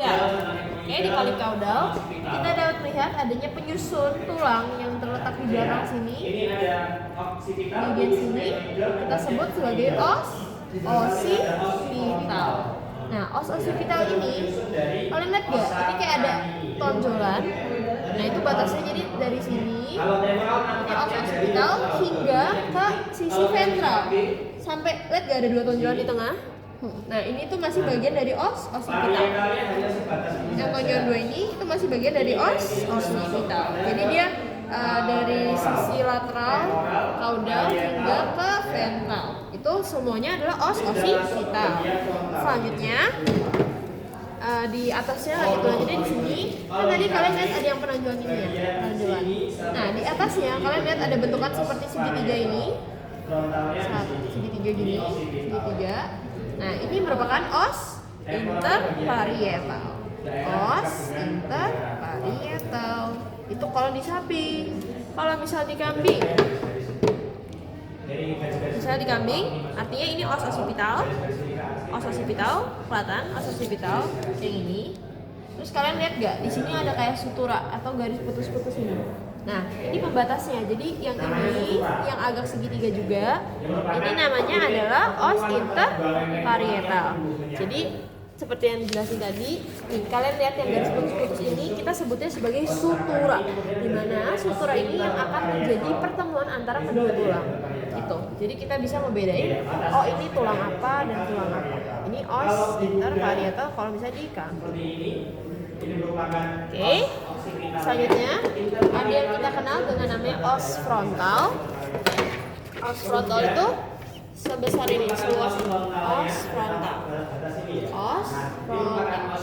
Ya, oke, di polip kaudal kita dapat melihat adanya penyusun tulang yang terletak di belakang sini. Bagian sini kita sebut sebagai os occipital. Nah, os occipital ini, kalian lihat gak? Ini kayak ada tonjolan. Nah, itu batasnya jadi dari sini, ini os occipital hingga ke sisi ventral. Sampai lihat gak ada dua tonjolan di tengah? Nah, ini tuh masih bagian dari os occipital. Yang tonjolan dua ini itu masih bagian dari os occipital. Jadi dia dari sisi lateral kaudal hingga ke ventral. Itu semuanya adalah os occipital. Selanjutnya di atasnya itu aja di sini. Kan tadi kalian lihat ada yang penonjolan ini ya, penonjolan. Nah, di atasnya kalian lihat ada bentukan seperti segitiga ini. Segitiga gini, segitiga. Nah, ini merupakan os interparietal. Os interparietal. Itu kalau di sapi. Kalau misal di kambing, artinya ini os occipital. Os occipital, kelihatan os occipital yang ini. Terus kalian lihat gak? Di sini ada kayak sutura atau garis putus-putus ini. Nah, ini pembatasnya. Jadi yang ini, yang agak segitiga juga, ini namanya adalah os interparietal. Jadi seperti yang dijelasin tadi, nih kalian lihat yang garis putus-putus ini kita sebutnya sebagai sutura. Dimana sutura ini yang akan menjadi pertemuan antara kedua tulang. Gitu. Jadi kita bisa membedain, oh ini tulang apa dan tulang apa. Ini os interparietal kalau bisa di kambing. Oke. Selanjutnya ada yang kita kenal dengan namanya os frontal. Os frontal itu sebesar ini, seluas ini. Os frontal. Os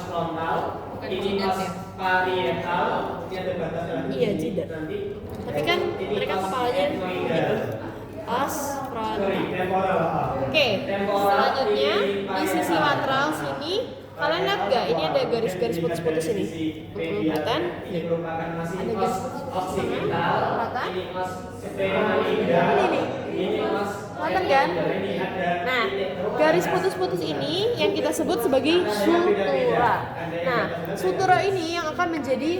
frontal. Bukan jidat ya. Iya, jidat. Tapi kan mereka kepalanya begitu. Os frontal. Oke. Selanjutnya di sisi lateral sini kalian lihat gak? Ini ada garis-garis putus-putus ini. Kelihatan? Nih. Ada garis putus-putus di tengah. Kelihatan? Ini nih. Kelihatan kan? Nah, garis putus-putus ini yang kita sebut sebagai sutura. Nah, sutura ini yang akan menjadi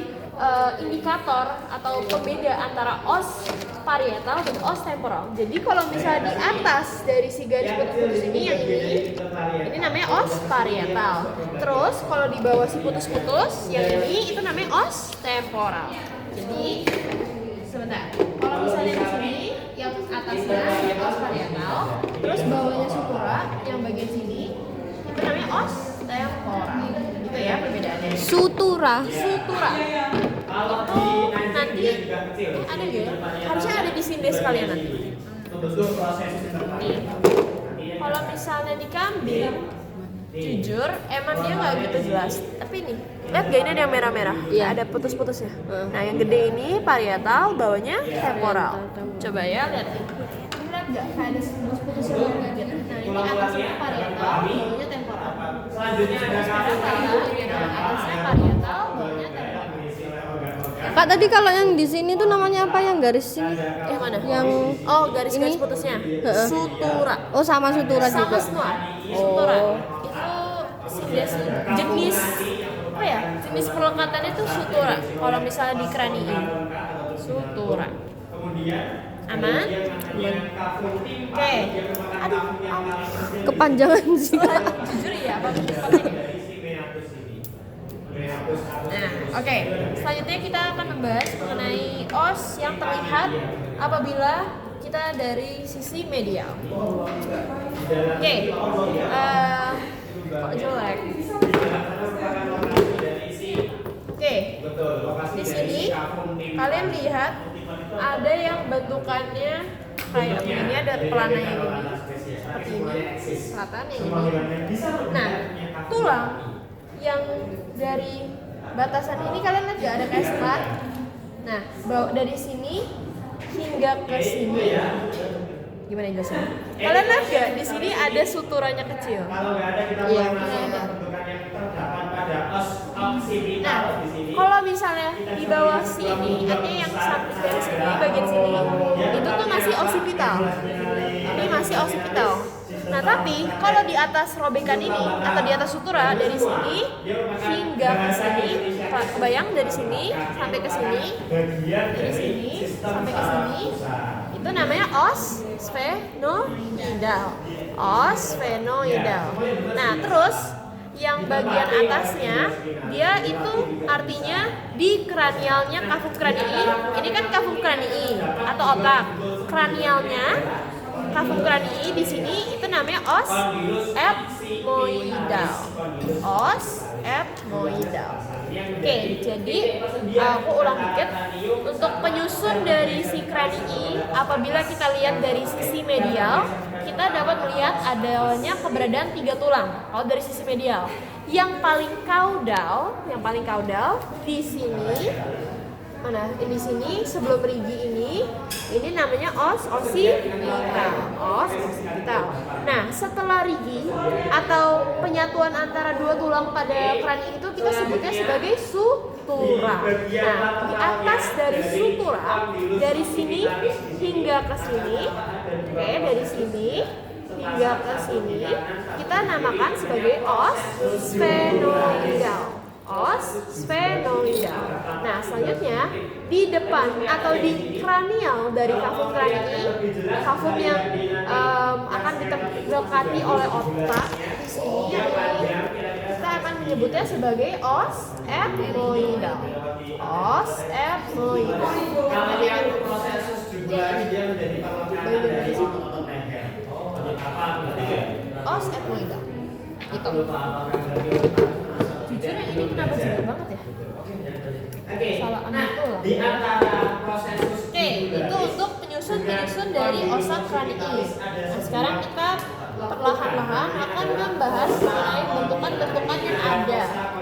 indikator atau pembeda antara os parietal dan os temporal. Jadi kalau misalnya di atas dari si garis putus-putus ini yang ini namanya os parietal. Terus kalau di bawah si putus-putus yang ini itu namanya os temporal. Jadi sebentar. Kalau misalnya di sini yang atasnya os parietal, terus bawahnya sutura yang bagian sini itu namanya os temporal. Gitu ya perbedaannya. Sutura. Itu nanti ada nggak ya? Harusnya ada di sini sekalian nanti. Nih, kalau misalnya di kambing, jujur emang dia nggak gitu jelas. Tapi nih, lihat gak ini ada yang merah-merah? Iya, ada putus-putusnya. Nah, yang gede ini parietal, bawahnya temporal. Coba ya lihat nih. Lihat nggak? Kayak ada putus-putusnya banget gitu. Nah, ini atasnya parietal, bawahnya temporal. Selanjutnya ada atasnya parietal, bawahnya temporal. Pak, tadi kalau yang di sini tuh namanya apa, yang garis sini? Yang mana? Yang garis putusnya. Sutura. Oh, sama sutura Sama juga. semua. Sutura. Itu jenis apa ya? Jenis perlekatannya itu sutura. Kalau misalnya di kranium. Sutura. Aman? Oke. Aduh. Kepanjangan sih. Jujur ya, apa ini? Nah, oke. Selanjutnya kita akan membahas mengenai os yang terlihat apabila kita dari sisi medial. Oke. Kok jelek? Oke. Di sini kalian lihat ada yang bentukannya kayak ini, ada pelananya gini. Seperti ini. Selatan yang ini. Nah, tulang yang dari batasan ini kalian lihat gak ada kayak selat. Nah, dari sini hingga ke sini. Gimana jelasnya? Kalian lihat gak di sini ada suturanya kecil? Iya, ada. Nah, kalau misalnya di bawah sini, artinya yang samping dari sini, bagian sini, itu tuh masih occipital. Ini masih occipital. Nah, tapi kalau di atas robekan ini atau di atas sutura dari sini hingga ke sini, kebayang dari sini sampai ke sini, dari sini sampai ke sini, itu namanya os sphenoidal. Os sphenoidal. Nah, terus yang bagian atasnya dia itu artinya di kranialnya cavum cranii. Ini kan cavum cranii atau otak. Kranialnya cavum cranii di sini itu namanya os ethmoidal. Os ethmoidal. Oke, jadi aku ulang dikit. Untuk penyusun dari si cranii, apabila kita lihat dari sisi medial, kita dapat melihat adanya keberadaan 3 tulang. Kalau dari sisi medial, yang paling kaudal di sini, mana? Di sini sebelum rigi ini namanya os occipital. Os occipital. Nah, setelah rigi atau penyatuan antara 2 tulang pada krani itu kita sebutnya sebagai sutura. Nah, di atas dari sutura, dari sini hingga ke sini, oke, dari sini hingga ke sini kita namakan sebagai os sphenoidal. Os sphenoidal. Nah, selanjutnya di depan atau di kranial dari cavum cranii, cavum yang akan didekati oleh otak di sini, kita akan menyebutnya sebagai os ethmoidal. Os ethmoidal. Os ethmoidal. Gitu. Jujur yang ini kenapa jelek banget ya? Salah itu lah. Oke, itu untuk penyusun dari osa cranii. Nah, sekarang kita perlahan-lahan akan membahas mengenai bentukan-bentukan yang ada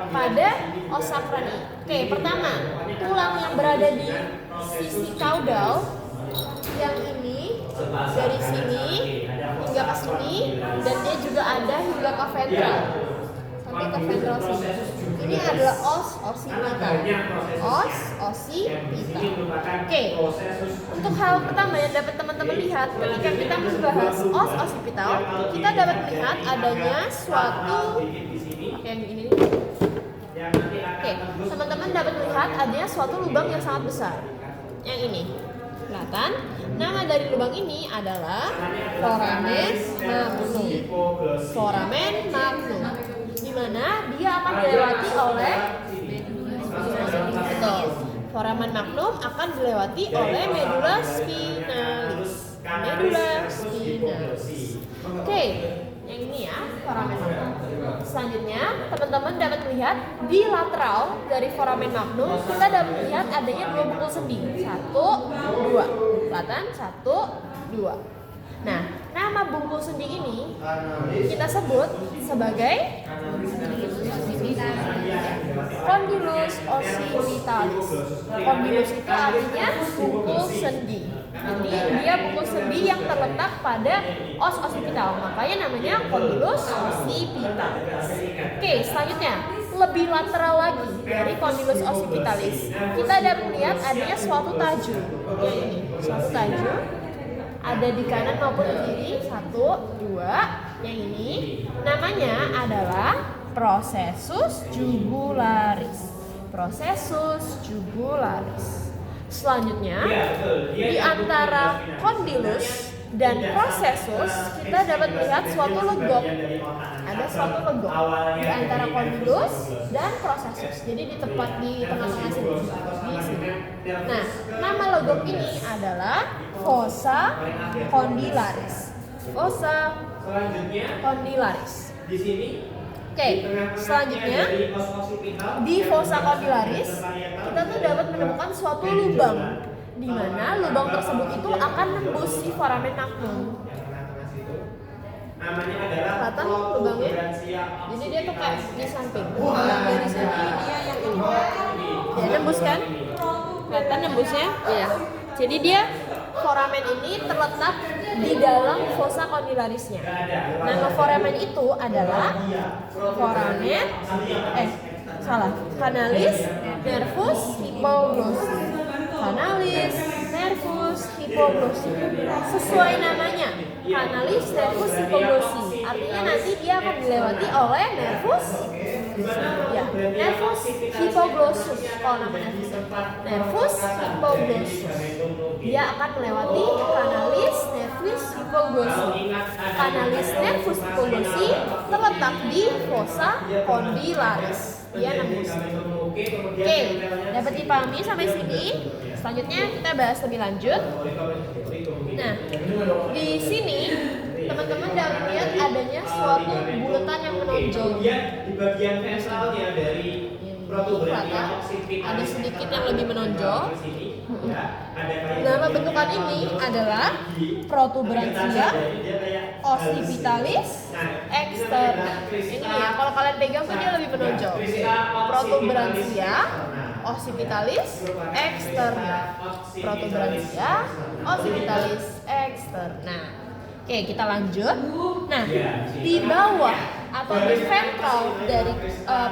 pada osa cranii. Oke, pertama, tulang yang berada di sisi kaudal yang ini dari sini hingga ke sini, dan dia juga ada hingga ke ventral. Sampai ke ventral sini. Ini adalah os occipital. Os occipital. Oke. Untuk hal pertama yang dapat teman-teman lihat ketika kita membahas os occipital, kita dapat melihat adanya suatu yang ini. Oke, teman-teman dapat melihat adanya suatu lubang yang sangat besar. Yang ini. Kelihatan? Nama dari lubang ini adalah foramen magnum. Foramen magnum. Di mana dia akan dilewati oleh foramen magnum akan dilewati oleh medula spinalis. Medula spinalis. Oke, yang ini ya, foramen magnum. Selanjutnya, teman-teman dapat melihat di lateral dari foramen magnum kita dapat melihat adanya 2 bungkul sendi. 1, 2. Kelihatan? 1, 2. Nah, nama bungkul sendi ini kita sebut sebagai condylus occipitalis. Condylus itu artinya bungkul sendi. Jadi dia bungkul sendi yang terletak pada os occipital. Makanya namanya condylus occipitalis. Oke, selanjutnya lebih lateral lagi dari condylus occipitalis. Kita dapat melihat adanya suatu tajur. Yang ini, suatu tajur. Ada di kanan maupun di kiri. 1, 2. Yang ini namanya adalah processus jugularis. Processus jugularis. Selanjutnya, di antara condylus dan processus kita dapat melihat suatu legok. Ada suatu legok di antara condylus dan processus. Jadi di tempat di tengah-tengah sini. Di sini. Nah, nama legok ini adalah fossa condylaris. Fossa condylaris. Di sini. Oke, selanjutnya di fossa condylaris kita tuh dapat menemukan suatu lubang di mana lubang tersebut itu akan nembus si foramen magnum. Kelihatan lubangnya? Jadi dia tuh kayak di samping. Dari sini dia yang ini. Ya, nembus kan? Kelihatan nembusnya? Iya. Jadi dia foramen ini terletak di dalam fossa condylarisnya. Nama foramen itu adalah foramen canalis nervus hypoglossum. Canalis nervus hipoglossi. Sesuai namanya, kanalis nervus hipoglossi. Artinya nanti dia akan dilewati oleh nervus nervus hipoglossus. Kalau nama nervus hipoglossus, dia akan melewati kanalis nervus hipoglossi. Kanalis nervus hipoglossi terletak di fossa condylaris. Dia nembus. Oke, dapat dipahami sampai sini. Selanjutnya kita bahas lebih lanjut. Nah, di sini teman-teman dapat lihat adanya suatu bulatan yang menonjol. Di bagian ventralnya dari protuberansia ada sedikit yang lebih menonjol. Nama bentukan ini adalah protuberansia occipitalis externa. Ini ya, kalau kalian pegang tuh dia lebih menonjol. Protuberansia occipitalis externa. Protuberansia occipitalis externa. Oke, kita lanjut. Nah, di bawah atau di ventral dari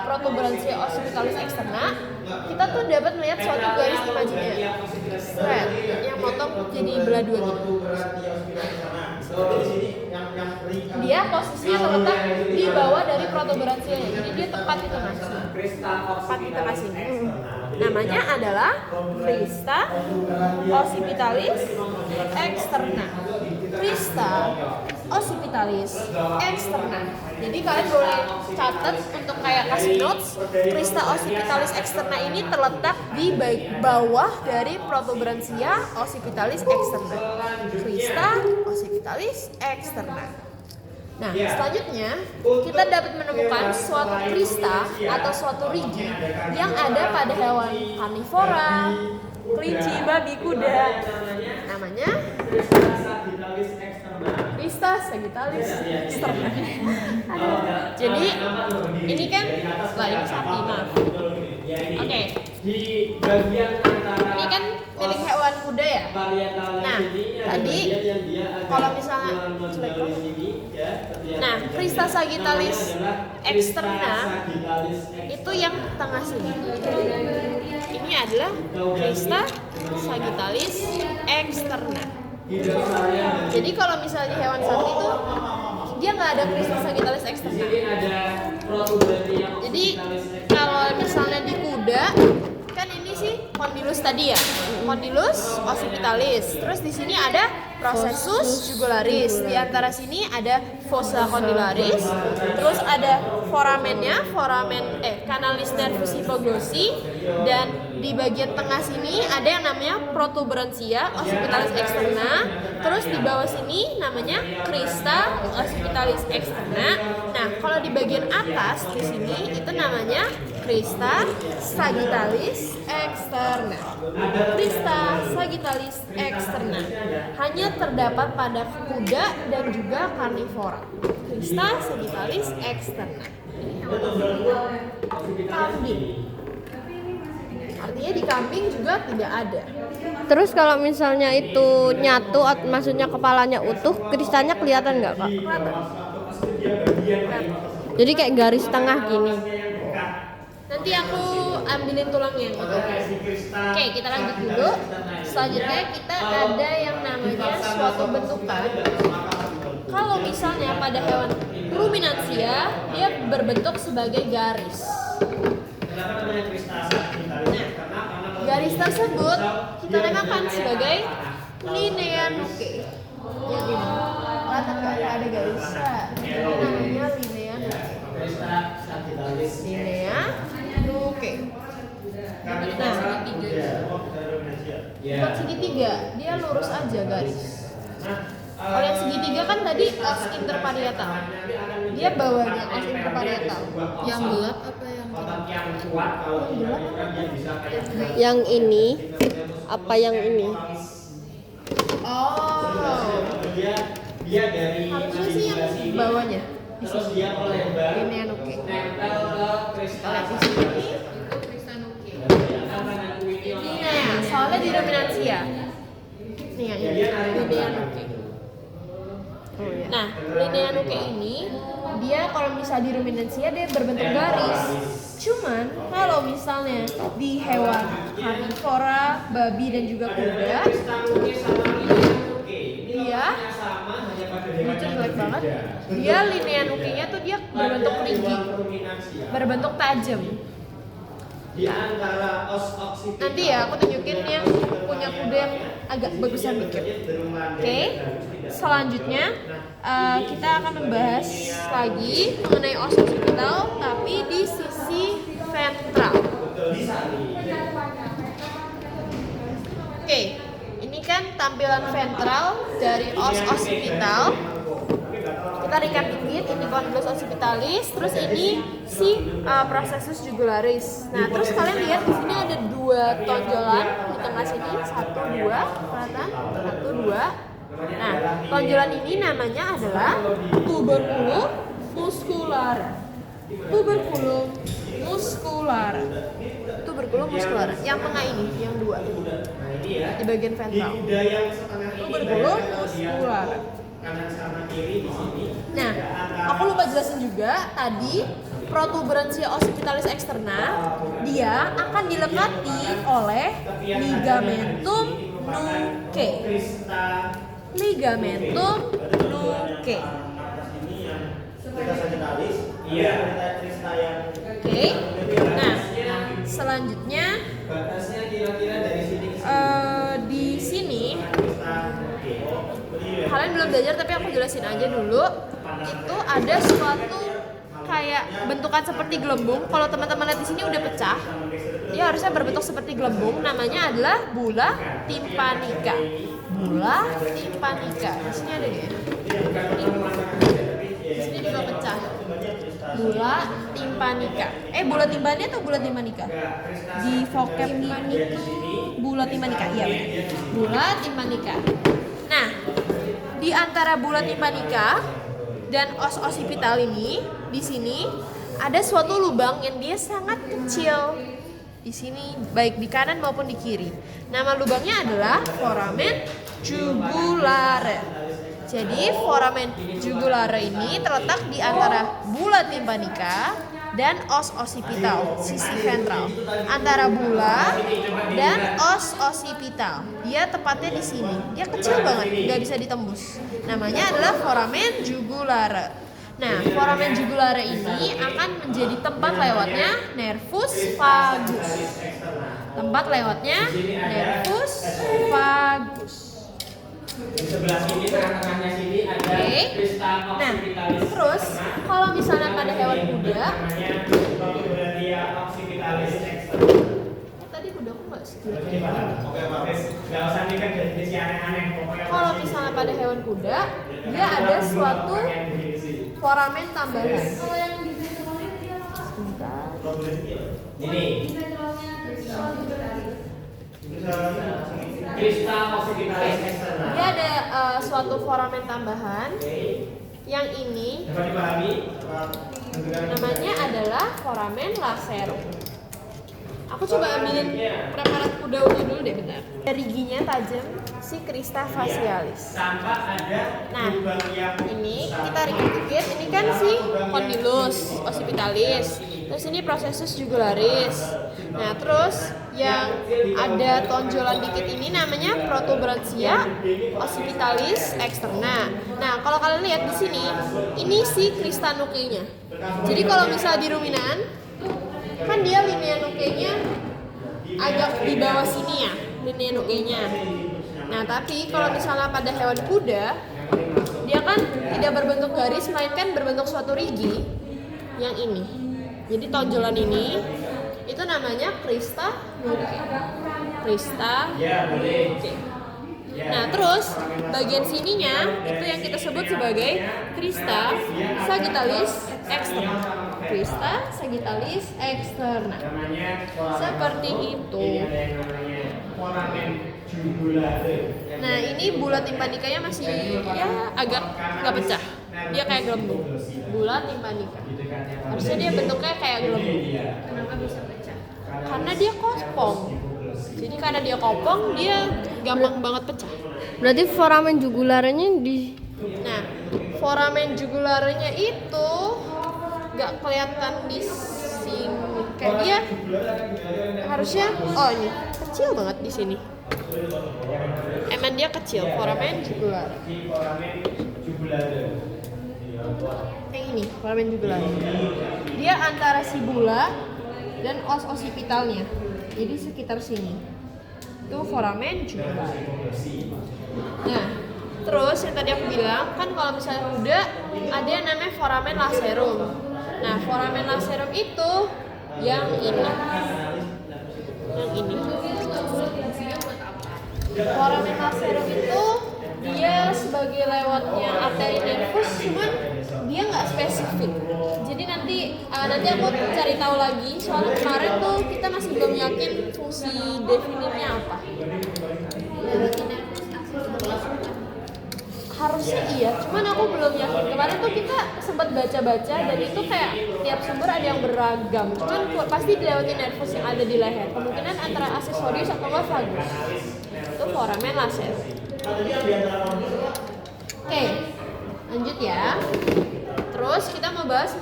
protuberansia occipitalis externa, kita tuh dapat melihat suatu garis imajiner yang motong jadi belah dua gitu. Dia posisinya terletak di bawah dari protuberansia, jadi dia tepat di tengah. Tepat di tengah sini. Namanya adalah crista occipitalis externa. Crista occipitalis externa. Jadi kalian boleh catat untuk kayak kasih notes. Crista occipitalis externa ini terletak di bawah dari protuberansia occipitalis externa. Crista occipitalis externa. Nah, selanjutnya kita dapat menemukan suatu crista atau suatu rigi yang ada pada hewan karnivora, kelinci, babi, kuda. Namanya crista sagittalis externa. Jadi ini kan, ini sapi, maaf. Oke. Ini kan milik hewan kuda ya. Nah, tadi kalau misalnya crista sagittalis externa itu yang tengah sini. Ini adalah crista sagittalis externa. Jadi kalau misalnya di hewan sapi itu dia nggak ada crista sagittalis externa. Jadi kalau misalnya di kuda kan ini sih condylus tadi ya, condylus occipitalis. Terus di sini ada processus jugularis. Di antara sini ada fossa condylaris. Terus ada foramennya, canalis nervus hipoglossi. Dan di bagian tengah sini ada yang namanya protuberansia occipitalis externa. Terus di bawah sini namanya crista occipitalis externa. Nah, kalau di bagian atas di sini itu namanya crista sagittalis externa. Crista sagittalis externa hanya terdapat pada kuda dan juga karnivora. Crista sagittalis externa. Ini kambing. Artinya di kambing juga tidak ada. Terus kalau misalnya itu nyatu, maksudnya kepalanya utuh, kristanya kelihatan nggak, Kak? Jadi kayak garis tengah gini. Nanti aku ambilin tulangnya gitu. Oke, kita lanjut dulu. Selanjutnya kita ada yang namanya suatu bentukan. Kalau misalnya pada hewan ruminansia, dia berbentuk sebagai garis. Nah, garis tersebut kita namakan sebagai linea nuke. Ya gini, kelihatan nggak ada garisnya? Ini namanya linea nuke. Linea nuke. Nah, bukan segitiga, dia lurus aja garis. Kalau yang segitiga kan tadi os interparietal. Dia bawahnya os interparietal. Yang gelap apa yang terang? Yang ini apa yang ini? Oh. Harusnya sih yang bawahnya. Di sini. Linea nuke. Kalau di sini itu crista nuke. Nah, soalnya di ruminansia. Nih ya, ini linea nuke. Nah, linea nuke ini dia kalau misalnya di ruminansia dia berbentuk garis. Cuman kalau misalnya di hewan karnivora, babi dan juga kuda, dia lucu jelek banget. Dia linea nukinya tuh dia berbentuk ringgi, berbentuk tajam. Nanti ya aku tunjukin yang punya kuda yang agak bagusan dikit. Oke. Selanjutnya kita akan membahas lagi mengenai os occipital tapi di sisi ventral. Oke, ini kan tampilan ventral dari os occipital. Kita recap dikit, ini condylus occipitalis, terus ini si processus jugularis. Nah, terus kalian lihat di sini ada dua tonjolan di tengah sini, 1, 2, kelihatan? 1, 2. Nah, tonjolan ini namanya adalah tuberculum muscular. Tuberculum muscular. Tuberculum muscular. Yang tengah ini, yang 2. Di bagian ventral. Tuberculum muscular. Nah, aku lupa jelasin juga tadi protuberansia occipitalis externa dia akan dilekati oleh ligamentum nuchae. Ligamentum nuchae. Oke. Nah, selanjutnya di sini kalian belum belajar tapi aku jelasin aja dulu. Itu ada suatu kayak bentukan seperti gelembung. Kalau teman-teman lihat di sini udah pecah. Dia harusnya berbentuk seperti gelembung. Namanya adalah bula tympanica. Bula tympanica. Di sini ada dia. Di sini juga pecah. Bula tympanica. Bula tympania atau bula tympanica? Di vocab itu bula tympanica. Iya benar. Bula tympanica. Nah, di antara bula tympanica dan os occipital ini, di sini ada suatu lubang yang dia sangat kecil. Di sini baik di kanan maupun di kiri. Nama lubangnya adalah foramen jugulare. Jadi foramen jugulare ini terletak di antara bula tympanica dan os occipital, sisi ventral. Antara bula dan os occipital. Dia tepatnya di sini. Dia kecil banget, nggak bisa ditembus. Namanya adalah foramen jugulare. Nah, foramen jugulare ini akan menjadi tempat lewatnya nervus vagus. Tempat lewatnya nervus vagus. Di sebelah sini, tengah-tengahnya sini ada crista occipitalis. Nah, terus kalau misalnya pada hewan kuda, namanya Protuberantia occipitalis externa. Tadi kuda aku nggak setuju. Oke, Pak. Nggak usah nih kan definisi aneh-aneh. Kalau misalnya pada hewan kuda, dia ada suatu foramen tambahan. Kalau yang di sebentar. Ini. Crista occipitalis externa. Dia ada suatu foramen tambahan. Yang ini Dapat dipahami? namanya adalah foramen lacerum. Aku coba ambilin preparat kuda ungu dulu deh bentar. Giginya tajam, si crista facialis. Tanpa ada lubang yang Ini kita recap dikit. Ini kan si condylus occipitalis. Terus ini processus jugularis. Nah, terus yang ada tonjolan dikit ini namanya protuberansia occipitalis externa. Nah, kalau kalian lihat di sini, ini si crista nuchae-nya. Jadi kalau misalnya di ruminan, kan dia linea nuchae-nya agak di bawah sini ya, linea nuchae-nya. Nah, tapi kalau misalnya pada hewan kuda, dia kan tidak berbentuk garis, melainkan berbentuk suatu rigi yang ini. Jadi tonjolan ini itu namanya crista nuchae. Crista nuchae. Nah, terus bagian sininya itu yang kita sebut sebagai crista sagittalis externa. Crista sagittalis externa. Seperti itu. Nah, ini bula tympanica-nya masih ya agak nggak pecah. Dia kayak gelembung. Bula tympanica. Harusnya dia bentuknya kayak gelembung. Kenapa bisa pecah? Karena dia kopong. Jadi karena dia kopong, dia gampang banget pecah. Berarti foramen jugularnya di. Nah, foramen jugularnya itu nggak kelihatan di sini. kayak dia harusnya, oh ini kecil banget di sini. Emang dia kecil, foramen jugular. Yang ini, foramen jugular. Dia antara fibula dan os occipitalnya. Jadi sekitar sini. Itu foramen jugular. Nah, terus yang tadi aku bilang kan kalau misalnya kuda ada yang namanya foramen lacerum. Nah, foramen lacerum itu yang ini. Yang ini. Foramen lacerum itu dia sebagai lewatnya arteri nervus, cuman dia nggak spesifik. Jadi nanti aku cari tahu lagi. Soalnya kemarin tuh kita masih belum yakin fungsi definitnya apa. Harusnya iya, cuman aku belum yakin. Kemarin tuh kita sempat baca-baca dan itu kayak tiap sumber ada yang beragam. Cuman pasti dilewati nervus yang ada di leher. Kemungkinan antara aksesorius atau enggak vagus. Itu foramen lacerum. Oke, lanjut ya. Terus kita mau bahas